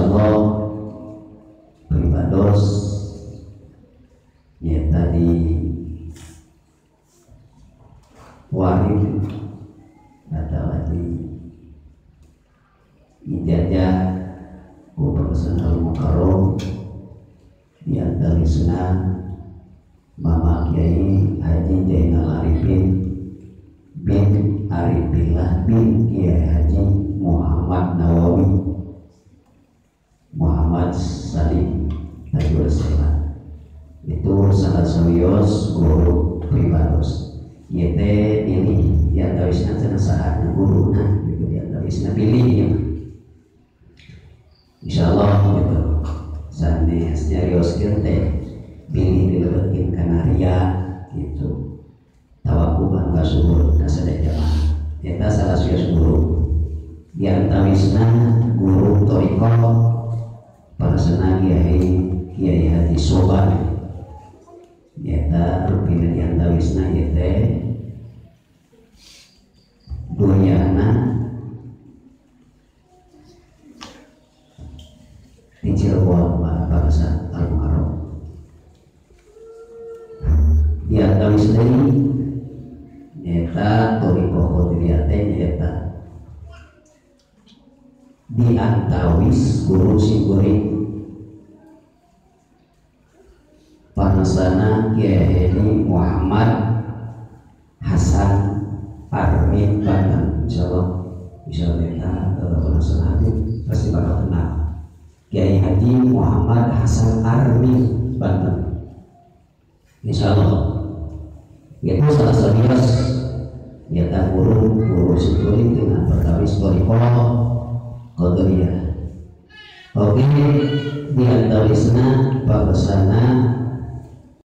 insyaallah pribados ya tadi warim atau di ijazah ku Profesor Al-Mukarram di antawisna Mama Kiai Haji Zainal Arifin bin Arifillah bin Kiai Haji Muhammad Nawawi Muhammad Salim Tajul Sela itu salah sawios guru pribados yaitu ini di antawisna saat guru gitu di antawisna pilih ya insyaallah gitu sanes nyarios teh pilih dilebetin kanaria gitu tawakuban kasuhur kasada jamaah eta salah sawios guru di antawisna guru toriko parasana Kiai Haji Soban eta rupina di antawisna yete dunyana di Cirebon bangsa Al-Mukarram di antawisna eta toriko kodriyate eta di antawis guru siguring panasana Kiai Muhammad Hasan Armin Banten insyaallah kita panasana itu pasti bakal kenal Kiai Haji Muhammad Hasan Armin Banten insyaallah itu salah sawios nyata guru siguring dengan perkawis torikoh qadariyah. Oke, di antawisna babasana